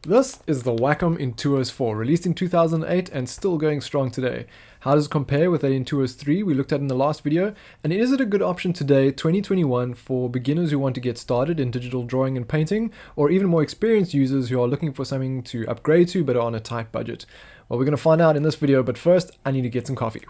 This is the Wacom Intuos 4, released in 2008 and still going strong today. How does it compare with the Intuos 3 we looked at in the last video? And is it a good option today, 2021, for beginners who want to get started in digital drawing and painting, or even more experienced users who are looking for something to upgrade to but are on a tight budget? Well, we're going to find out in this video, but first, I need to get some coffee.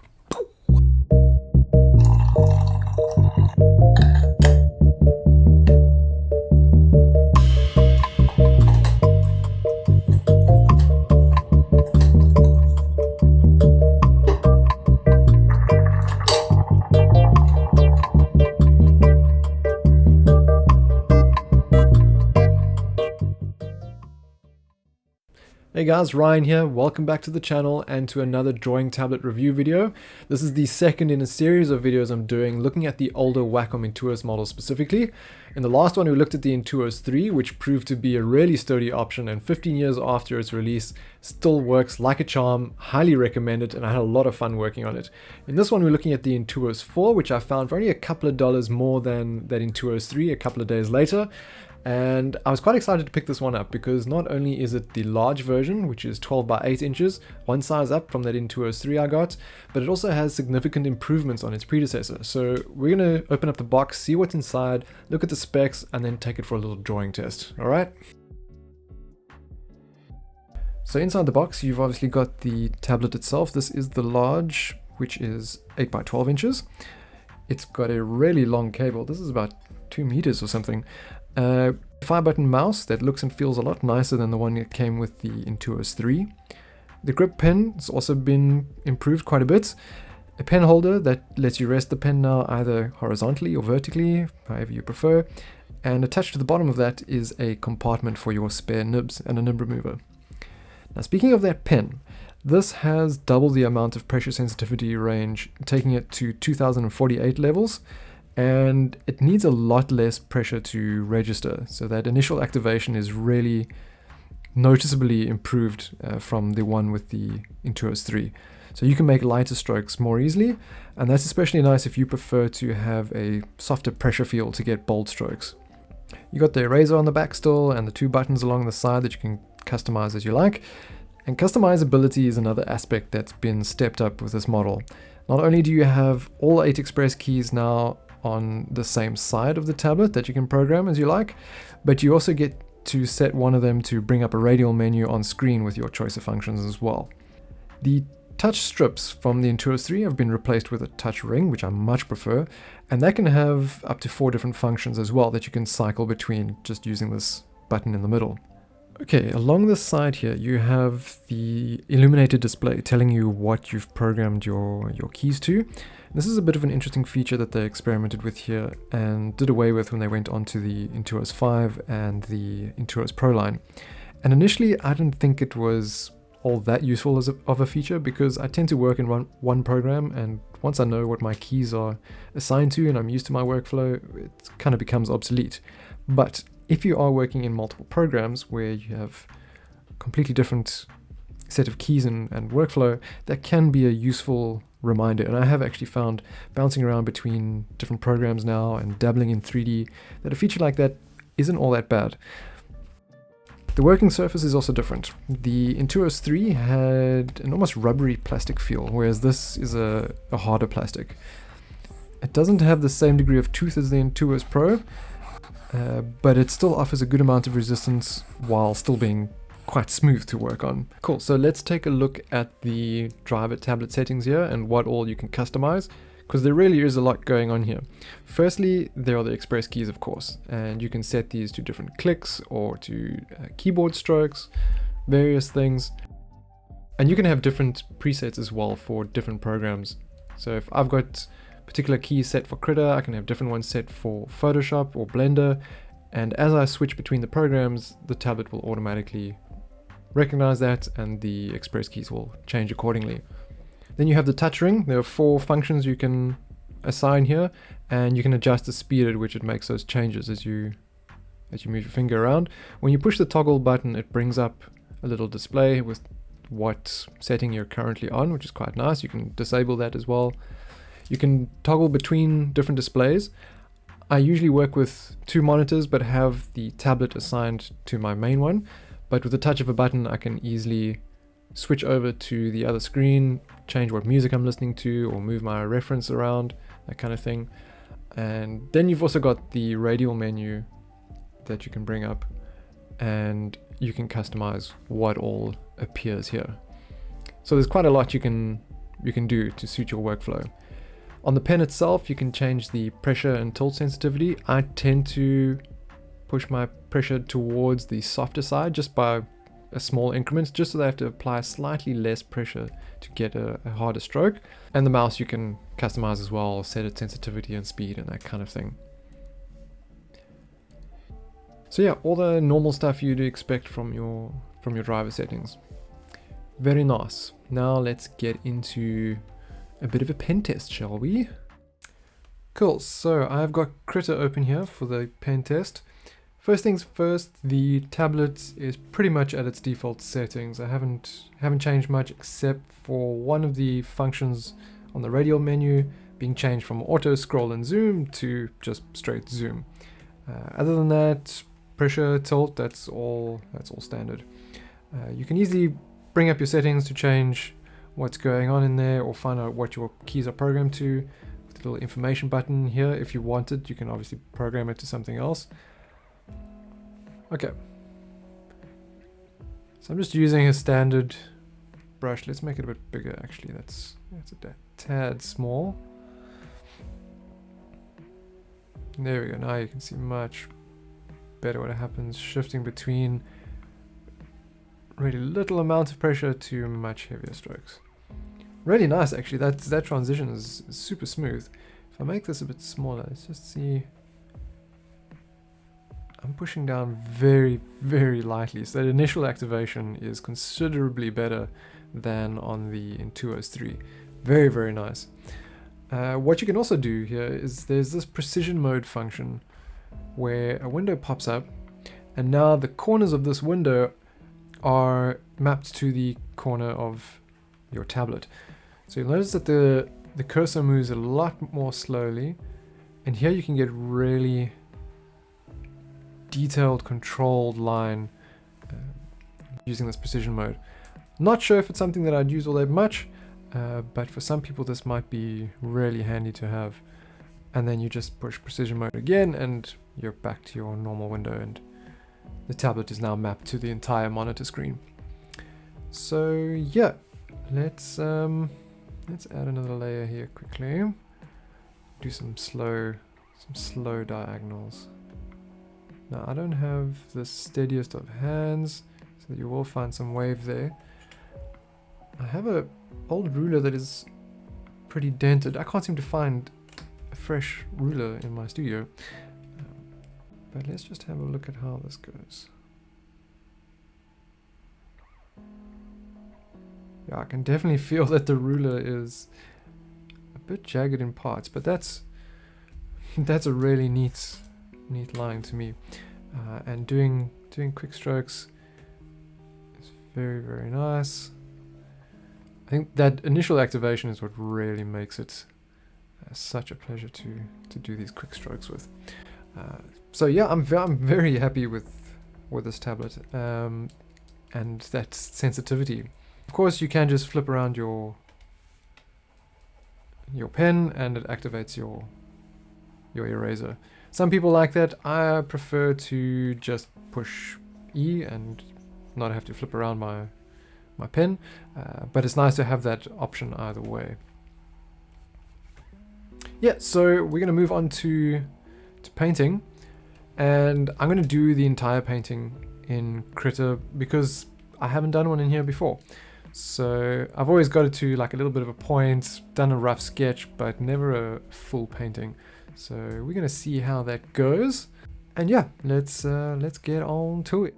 Hey guys, Ryan here. Welcome back to the channel and to another drawing tablet review video. This is the second in a series of videos I'm doing looking at the older Wacom Intuos model specifically. In the last one we looked at the Intuos 3, which proved to be a really sturdy option, and 15 years after its release still works like a charm. Highly recommend it, and I had a lot of fun working on it. In this one we're looking at the Intuos 4, which I found for only a couple of dollars more than that Intuos 3 a couple of days later. And I was quite excited to pick this one up because not only is it the large version, which is 12 by 8 inches, one size up from that Intuos 3 I got, but it also has significant improvements on its predecessor. So we're going to open up the box, see what's inside, look at the specs, and then take it for a little drawing test. All right? So inside the box, you've obviously got the tablet itself. This is the large, which is 8 by 12 inches. It's got a really long cable. This is about 2 meters or something. 5-button mouse that looks and feels a lot nicer than the one that came with the Intuos 3. The grip pen has also been improved quite a bit. A pen holder that lets you rest the pen now either horizontally or vertically, however you prefer. And attached to the bottom of that is a compartment for your spare nibs and a nib remover. Now, speaking of that pen, this has double the amount of pressure sensitivity range, taking it to 2048 levels. And it needs a lot less pressure to register, so that initial activation is really noticeably improved from the one with the Intuos 3. So you can make lighter strokes more easily, and that's especially nice if you prefer to have a softer pressure feel to get bold strokes. You got the eraser on the back still, and the 2 buttons along the side that you can customize as you like. And customizability is another aspect that's been stepped up with this model. Not only do you have all 8 express keys now on the same side of the tablet that you can program as you like, but you also get to set one of them to bring up a radial menu on screen with your choice of functions as well. The touch strips from the Intuos 3 have been replaced with a touch ring, which I much prefer, and that can have up to 4 different functions as well that you can cycle between just using this button in the middle. Okay, along this side here you have the Illuminated Display telling you what you've programmed your keys to. This is a bit of an interesting feature that they experimented with here and did away with when they went on to the Intuos 5 and the Intuos Pro line. And initially I didn't think it was all that useful of a feature because I tend to work in one program, and once I know what my keys are assigned to and I'm used to my workflow, it kind of becomes obsolete. But if you are working in multiple programs where you have a completely different set of keys and workflow, that can be a useful reminder. And I have actually found bouncing around between different programs now and dabbling in 3D that a feature like that isn't all that bad. The working surface is also different. The Intuos 3 had an almost rubbery plastic feel, whereas this is a harder plastic. It doesn't have the same degree of tooth as the Intuos Pro, but it still offers a good amount of resistance while still being quite smooth to work on. Cool, so let's take a look at the driver tablet settings here and what all you can customize, because there really is a lot going on here. Firstly, there are the express keys, of course, and you can set these to different clicks or to keyboard strokes, various things. And you can have different presets as well for different programs. So if I've got particular keys set for Critter, I can have different ones set for Photoshop or Blender, and as I switch between the programs, the tablet will automatically recognize that and the express keys will change accordingly. Then you have the touch ring. There are 4 functions you can assign here, and you can adjust the speed at which it makes those changes as you move your finger around. When you push the toggle button, it brings up a little display with what setting you're currently on, which is quite nice. You can disable that as well. You can toggle between different displays. I usually work with 2 monitors but have the tablet assigned to my main one, but with the touch of a button I can easily switch over to the other screen, change what music I'm listening to, or move my reference around, that kind of thing. And then you've also got the radial menu that you can bring up, and you can customize what all appears here. So there's quite a lot you can do to suit your workflow. On the pen itself, you can change the pressure and tilt sensitivity. I tend to push my pressure towards the softer side just by a small increment, just so that I have to apply slightly less pressure to get a harder stroke. And the mouse you can customize as well, set its sensitivity and speed and that kind of thing. So yeah, all the normal stuff you'd expect from your driver settings. Very nice. Now let's get into a bit of a pen test, shall we? Cool, so I've got Critter open here for the pen test. First things first, the tablet is pretty much at its default settings. I haven't changed much except for one of the functions on the radial menu being changed from auto scroll and zoom to just straight zoom. Other than that, pressure, tilt, that's all standard. You can easily bring up your settings to change what's going on in there or find out what your keys are programmed to with the little information button here. If you wanted, you can obviously program it to something else. Okay, so I'm just using a standard brush. Let's make it a bit bigger actually. That's a tad small. There we go. Now you can see much better what happens, shifting between really little amount of pressure to much heavier strokes. Really nice actually. That transition is super smooth. If I make this a bit smaller, let's just see. I'm pushing down very, very lightly, so that initial activation is considerably better than on the Intuos 3. Very, very nice. What you can also do here is there's this precision mode function where a window pops up, and now the corners of this window are mapped to the corner of your tablet. So you'll notice that the cursor moves a lot more slowly, and here you can get really detailed controlled line using this precision mode. Not sure if it's something that I'd use all that much, but for some people this might be really handy to have. And then you just push precision mode again and you're back to your normal window, and the tablet is now mapped to the entire monitor screen. So yeah, let's add another layer here quickly. Do some slow diagonals. Now I don't have the steadiest of hands, so you will find some wave there. I have a old ruler that is pretty dented. I can't seem to find a fresh ruler in my studio. But let's just have a look at how this goes. Yeah, I can definitely feel that the ruler is a bit jagged in parts, but that's a really neat line to me. And doing quick strokes is very, very nice. I think that initial activation is what really makes it such a pleasure to do these quick strokes with. So yeah, I'm very happy with this tablet and that sensitivity. Of course, you can just flip around your pen and it activates your eraser. Some people like that. I prefer to just push E and not have to flip around my pen, but it's nice to have that option either way. Yeah, so we're going to move on to painting, and I'm going to do the entire painting in Critter because I haven't done one in here before. So I've always got it to like a little bit of a point, done a rough sketch, but never a full painting. So we're going to see how that goes. And yeah, let's get on to it.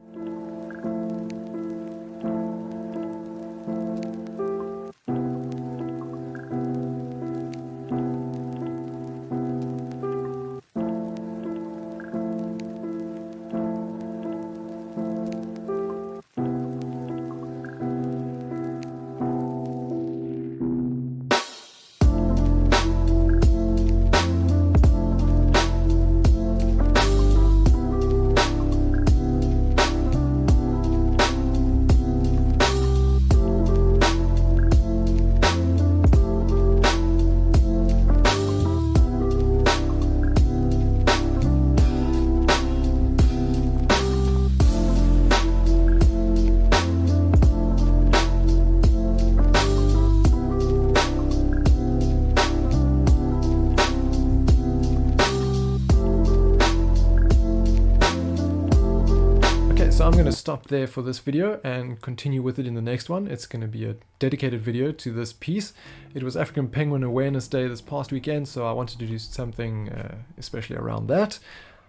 stop there for this video and continue with it in the next one. It's going to be a dedicated video to this piece. It was African Penguin Awareness Day this past weekend, so I wanted to do something especially around that.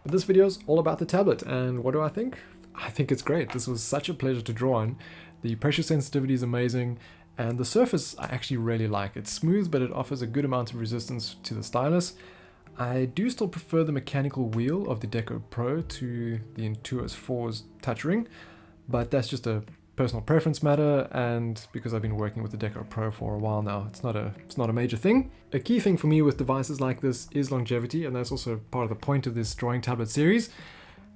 But this video is all about the tablet, and what do I think? I think it's great. This was such a pleasure to draw on. The pressure sensitivity is amazing, and the surface I actually really like. It's smooth, but it offers a good amount of resistance to the stylus. I do still prefer the mechanical wheel of the Deco Pro to the Intuos 4's touchring, but that's just a personal preference matter, and because I've been working with the Deco Pro for a while now, it's not a major thing. A key thing for me with devices like this is longevity, and that's also part of the point of this drawing tablet series.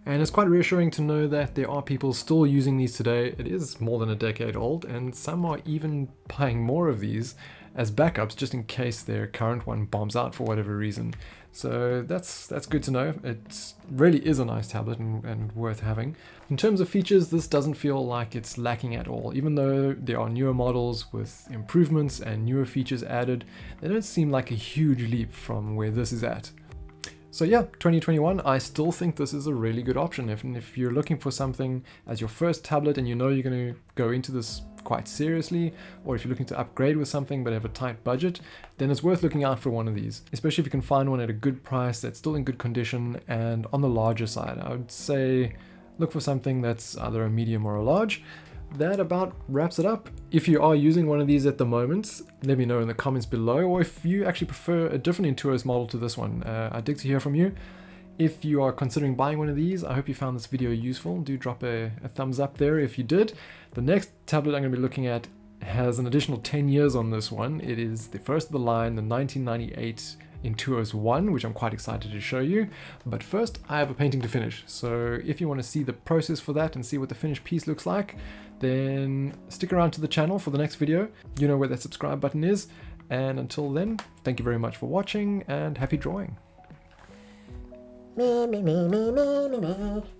And it's quite reassuring to know that there are people still using these today. It is more than a decade old, and some are even buying more of these as backups just in case their current one bombs out for whatever reason. So that's good to know. It really is a nice tablet and worth having. In terms of features, this doesn't feel like it's lacking at all. Even though there are newer models with improvements and newer features added, they don't seem like a huge leap from where this is at. So yeah, 2021, I still think this is a really good option. If you're looking for something as your first tablet and you know you're going to go into this quite seriously, or if you're looking to upgrade with something but have a tight budget, then it's worth looking out for one of these, especially if you can find one at a good price that's still in good condition and on the larger side. I would say look for something that's either a medium or a large. That about wraps it up. If you are using one of these at the moment, let me know in the comments below, or if you actually prefer a different Intuos model to this one. I'd dig to hear from you. If you are considering buying one of these, I hope you found this video useful. Do drop a thumbs up there if you did. The next tablet I'm going to be looking at has an additional 10 years on this one. It is the first of the line, the 1998 Intuos 1, which I'm quite excited to show you. But first, I have a painting to finish. So if you want to see the process for that and see what the finished piece looks like, then stick around to the channel for the next video. You know where that subscribe button is. And until then, thank you very much for watching and happy drawing. Me.